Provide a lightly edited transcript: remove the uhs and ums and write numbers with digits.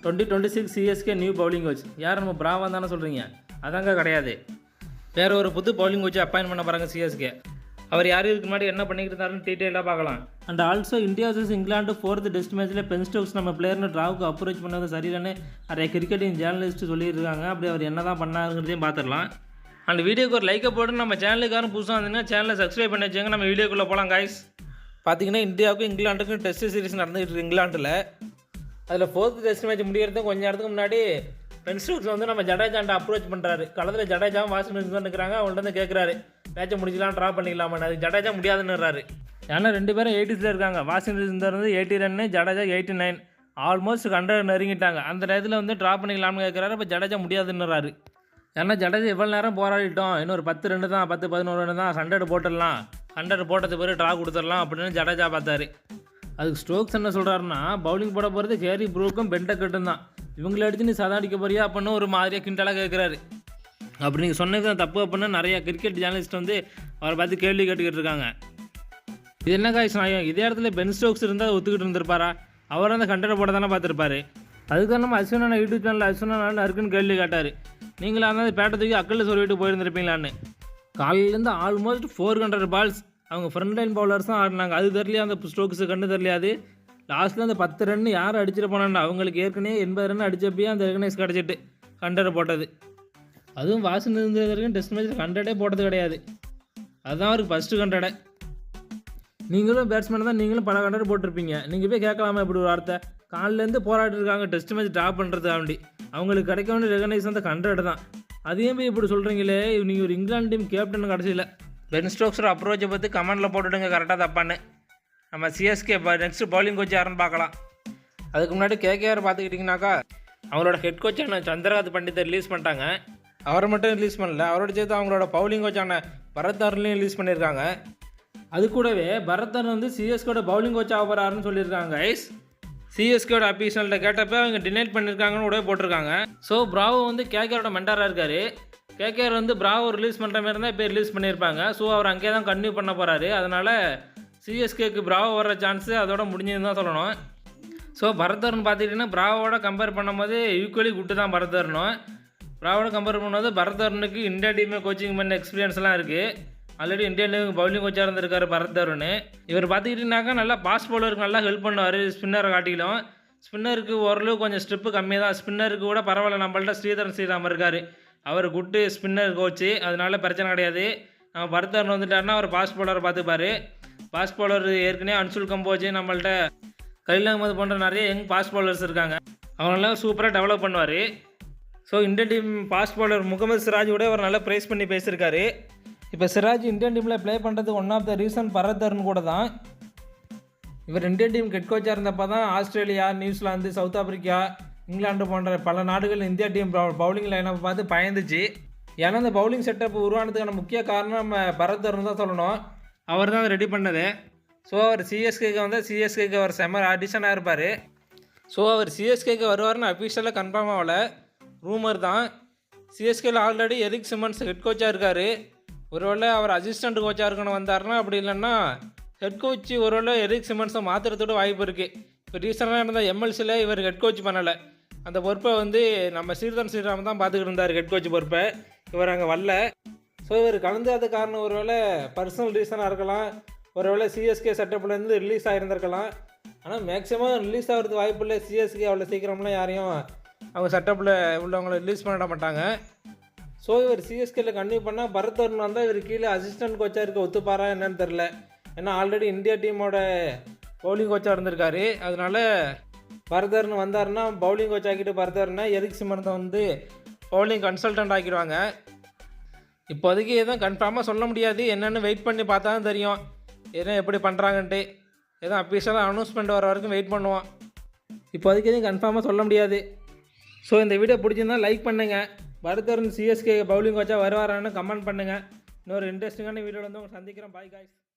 2026 CSK new bowling coach யார் நம்ம Brava தானே சொல்கிறீங்க? அதாங்க கிடையாது. வேறு ஒரு புது பவுலிங் கோச்சை அப்பாயின் பண்ண போகிறாங்க சிஎஸ்கே. அவர் யார் இதுக்கு முன்னாடி என்ன பண்ணிக்கிட்டு இருந்தாருன்னு டீட்டெயிலாக பார்க்கலாம். And also India vs England 4th test மேட்ச்சில் பென் ஸ்டோக்ஸ் நம்ம பிளேயர்னு ட்ராவுக்கு அப்ரோச் பண்ணது சரியில்லைன்னு நிறைய கிரிக்கெட்டிங் ஜேர்னலிஸ்ட் சொல்லியிருக்காங்க. அப்படி அவர் என்ன தான் பண்ணாருங்கிறதையும் பார்த்துடலாம். அண்ட் வீடியோக்கு ஒரு லைக்கை போட்டு நம்ம சேனலுக்காரும் புதுசாக இருந்தீங்கன்னா சேனலை சப்ஸ்கிரைப் பண்ணி வச்சுங்க. நம்ம வீடியோக்குள்ளே போகலாம் காய்ஸ். பார்த்தீங்கன்னா இந்தியாவுக்கும் இங்கிலாந்துக்கும் டெஸ்ட் சீரிஸ் நடந்துகிட்டு இருக்கு இங்கிலாண்டில். அதில் 4th டெஸ்ட் மேட்ச் முடியறதுக்கு கொஞ்சம் நேரத்துக்கு முன்னாடி பென் ஸ்டோக்ஸ் வந்து நம்ம ஜடேஜாண்ட அப்ரோச் பண்ணுறாரு. களத்தில் ஜடேஜாவும் வாஷிங்டன் தான் இருக்கிறாங்க. அவங்கள்ட்ட வந்து கேட்குறாரு மேட்சை முடிக்கலாம் ட்ரா பண்ணிக்கலாமான்னு. அது ஜடேஜா முடியாதுன்னுறாரு. ஏன்னா 2 பேரும் 80s இருக்காங்க. வாஷிங்டன் வந்து 80 ரன்னு, ஜடேஜா 89. ஆல்மோஸ்ட் 100 நெருங்கிட்டாங்க. அந்த நேரத்தில் வந்து ட்ரா பண்ணிக்கலாம்னு கேட்குறாரு. இப்போ ஜடேஜா முடியாதுன்னுறாரு. ஏன்னா ஜடேஜா எவ்வளோ நேரம் போராடிட்டோம், இன்னொரு 10 ரன் தான், 10-11 ரன் தான், 100 போட்டுடலாம், 100 போட்டது பிறகு ட்ரா கொடுத்துடலாம் அப்படின்னு ஜடேஜா பார்த்தாரு. அதுக்கு ஸ்டோக்ஸ் என்ன சொல்கிறாருன்னா, பவுலிங் போட போகிறது கேரி ப்ரூக்கும் பென்டக்கட்டும் தான், இவங்களை அடிச்சு நீ சாதாடிக்க போறியா அப்படின்னு ஒரு மாதிரியாக கிண்டலாக கேட்குறாரு. அப்படி நீங்கள் சொன்னது தான் தப்பு அப்படின்னு நிறைய கிரிக்கெட் ஜேர்னலிஸ்ட் வந்து அவரை பார்த்து கேள்வி கேட்டுக்கிட்டு இருக்காங்க. இது என்ன காய்ஸ் நியாயம்? இதே இடத்துல பென் ஸ்டோக்ஸ் இருந்தால் ஒத்துக்கிட்டு இருந்திருப்பாரா? அவர் அந்த 100 போட தானே பார்த்துருப்பாரு. அதுக்கு தான் நம்ம அஸ்வினா யூடியூப் சேனலில் அஸ்வினா இருக்குன்னு கேள்வி கேட்டார். நீங்களா இருந்தால் பேட்டை தூக்கி அக்கல்ல சொல்லிட்டு போயிருந்துருப்பீங்களான்னு. காலையிலேருந்து ஆல்மோஸ்ட் 400 பால்ஸ் அவங்க ஃப்ரண்ட் லைன் பவுலர்ஸ் தான் ஆடினாங்க. அது தெரியலையா அந்த ஸ்டோக்ஸு கண்டு தெரியலையாது. லாஸ்ட்டில் அந்த 10 ரன் யார் அடிச்சிட்டு போனான்னு அவங்களுக்கு ஏற்கனவே 80 ரன் அடிச்சப்பயே அந்த ரெகனைஸ் கிடச்சிட்டு 100 போட்டது. அதுவும் வாஷிங்டன் இருந்த வரைக்கும் டெஸ்ட் மேட்ச்சில் 100 போட்டது கிடையாது. அதுதான் அவருக்கு ஃபஸ்ட்டு 100. நீங்களும் பேட்ஸ்மேன் தான், நீங்களும் பல 100 போட்டிருப்பீங்க. நீங்கள் போய் கேட்கலாமா இப்படி ஒரு வார்த்தை? காலிலேருந்து போராட்டு இருக்காங்க டெஸ்ட் மேட்ச் ட்ராப் பண்ணுறது வேண்டி. அவங்களுக்கு கிடைக்க வேண்டிய ரெகனைஸ் அந்த 100 தான். அதையும் போய் இப்படி சொல்கிறீங்களே, நீங்கள் ஒரு இங்கிலாந்து டீம் கேப்டன் கடைசியில். பென் ஸ்டோக்ஸோட அப்ரோச்சை பற்றி கமெண்டில் போட்டுவிடுங்க கரெக்டாக தப்பான்னு. நம்ம சிஎஸ்கே நெக்ஸ்ட் பவுலிங் கோச் யாருன்னு பார்க்கலாம். அதுக்கு முன்னாடி கேகேஆர் பார்த்துக்கிட்டிங்கனாக்கா அவங்களோட ஹெட் கோச்சான சந்திரகாந்த் பண்டித்தை ரிலீஸ் பண்ணிட்டாங்க. அவரை மட்டும் ரிலீஸ் பண்ணல, அவரோட சேர்த்து அவங்களோட பவுலிங் கோச்சான பரத் தருணையும் ரிலீஸ் பண்ணியிருக்காங்க. அது கூடவே பரத் தருண் வந்து சிஎஸ்கேட பவுலிங் கோச் ஆக போகிறாருன்னு சொல்லியிருக்காங்க கைஸ். சிஎஸ்கேட அபிஷனல்கிட்ட கேட்டப்போ அவங்க டினைட் பண்ணியிருக்காங்கன்னு கூட போட்டிருக்காங்க. ஸோ பிராவோ வந்து கேகேஆரோட மென்டாராக இருக்கார். கேகேஆர் வந்து பிராவோ ரிலீஸ் பண்ணுற மாதிரி இருந்தால் இப்போ ரிலீஸ் பண்ணியிருப்பாங்க. ஸோ அவர் அங்கேயே தான் கன்டினியூ பண்ண போகிறாரு. அதனால் சிஎஸ்கேக்கு பிராவோ வர்ற சான்ஸு அதோட முடிஞ்சதுன்னு தான் சொல்லணும். ஸோ பரத் தருண் பார்த்துக்கிட்டிங்கன்னா பிராவோட கம்பேர் பண்ணும்போது ஈக்குவலி குட்டு தான் பரத் தருணும். பிராவோட கம்பேர் பண்ணும்போது பரத் தருணுக்கு இந்தியா டீமை கோச்சிங் பண்ண எக்ஸ்பீரியன்ஸ்லாம் இருக்குது. ஆல்ரெடி இந்தியன் டீமுக்கு பவுலிங் கோச்சாக இருந்திருக்காரு பரத் தருண். இவர் பார்த்துக்கிட்டிங்கனாக்கா நல்லா பாஸ்ட் பவுலருக்கு நல்லா ஹெல்ப் பண்ணுவார். ஸ்பின்னரை காட்டிலும் ஸ்பின்னருக்கு ஓரளவு கொஞ்சம் ஸ்டெப்பு கம்மி தான். ஸ்பின்னருக்கு கூட பரவாயில்ல. நம்மள்ட்ட ஸ்ரீராம் இருக்கார். அவர் குட்டு ஸ்பின்னர் கோச்சு, அதனால பிரச்சனை கிடையாது. நம்ம பரத் தருண் வந்துட்டாருன்னா அவர் பாஸ்ட் பவுலரை பார்த்துப்பார். பாஸ்ட் பவுலர் ஏற்கனவே அன்சுல் கம்போஜ், நம்மள்ட்ட கலில் அகமது போன்ற நிறைய யங் பாஸ்ட் பவுலர்ஸ் இருக்காங்க. அவங்களெல்லாம் சூப்பராக டெவலப் பண்ணுவார். So Indian team fast bowler Mohammed Siraj கூட அவர் நல்லா ப்ரைஸ் பண்ணி பேசியிருக்காரு. இப்போ சிராஜ் இந்தியன் டீமில் ப்ளே பண்ணுறது one of the reason Bharat Arun கூட தான். இவர் இந்தியன் டீம் ஹெட் கோச்சாக இருந்தப்போ தான் Australia, New Zealand, South Africa, England போன்ற பல நாடுகள் இந்தியா டீம் பவுலிங் லைனப்பை பார்த்து பயந்துச்சு. ஏன்னா இந்த பவுலிங் செட்டப் உருவானதுக்கான முக்கிய காரணம் நம்ம பரத் தருண் தான் சொல்லணும். அவர் தான் ரெடி பண்ணது. ஸோ அவர் சிஎஸ்கேக்கு வந்து சிஎஸ்கேக்கு அவர் செம்ம ஆடிஷனாக இருப்பார். ஸோ அவர் சிஎஸ்கேக்கு வருவார்னு அஃபிஷியலாக கன்ஃபார்ம் ஆகல, ரூமர் தான். சிஎஸ்கேல ஆல்ரெடி எரிக் சிமன்ஸ் ஹெட் கோச்சாக இருக்கார். ஒருவேளை அவர் அசிஸ்டண்ட் கோச்சாக இருக்கணும் வந்தார்னா, அப்படி இல்லைன்னா ஹெட் கோச் ஒருவேளை எரிக் சிமன்ஸை மாற்றுறதோட வாய்ப்பு இருக்குது. இப்போ ரீசெண்டாக இருந்த எம்எல்சியில் இவர் ஹெட் கோச் பண்ணலை. அந்த பொறுப்பை வந்து நம்ம ஸ்ரீராம் தான் பார்த்துக்கிட்டு இருந்தார் ஹெட் கோச் பொறுப்பை. இவர் அங்கே வரல. ஸோ இவர் கலந்தாத காரணம் ஒருவேளை பர்சனல் ரீசனாக இருக்கலாம். ஒருவேளை சிஎஸ்கே செட்டப்லேருந்து ரிலீஸ் ஆகியிருந்திருக்கலாம். ஆனால் மேக்ஸிமம் ரிலீஸ் ஆகிறதுக்கு வாய்ப்பு இல்லை. சிஎஸ்கே அவ்வளோ சீக்கிரம்லாம் யாரையும் அவங்க செட்டப்பில் உள்ளவங்களை ரிலீஸ் பண்ணிட மாட்டாங்க. ஸோ இவர் சிஎஸ்கேல கன்டினியூ பண்ணால் பரத் தருண் வந்தால் இவர் கீழே அசிஸ்டன்ட் கோச்சாக இருக்க ஒத்துப்பாரா என்னன்னு தெரில. ஏன்னா ஆல்ரெடி இந்தியா டீமோட பவுலிங் கோச்சாக இருந்திருக்காரு. அதனால் பரத் தருண் வந்தாருன்னா பவுலிங் கோச் ஆக்கிட்டு பரத் தருண் எரிக் சிமன்ஸை வந்து பவுலிங் கன்சல்டன்ட் ஆக்கிடுவாங்க. இப்போதைக்கு எதுவும் கன்ஃபார்மாக சொல்ல முடியாது. என்னென்னு வெயிட் பண்ணி பார்த்தா தான் தெரியும் எதுவும் எப்படி பண்ணுறாங்கன்ட்டு. எதுவும் அஃபிஷியலாக அனௌன்ஸ்மெண்ட் வர வரைக்கும் வெயிட் பண்ணுவோம். இப்போதைக்கு எதுவும் கன்ஃபார்மாக சொல்ல முடியாது. ஸோ இந்த வீடியோ பிடிச்சிருந்தால் லைக் பண்ணுங்கள். பரத் தருண் சிஎஸ்கே பவுலிங் கோச்சாக வருவாரான்னு கமெண்ட் பண்ணுங்கள். இன்னொரு இன்ட்ரெஸ்டிங்கான வீடியோவில் வந்து உங்களை சந்திக்கிறேன். Bye guys.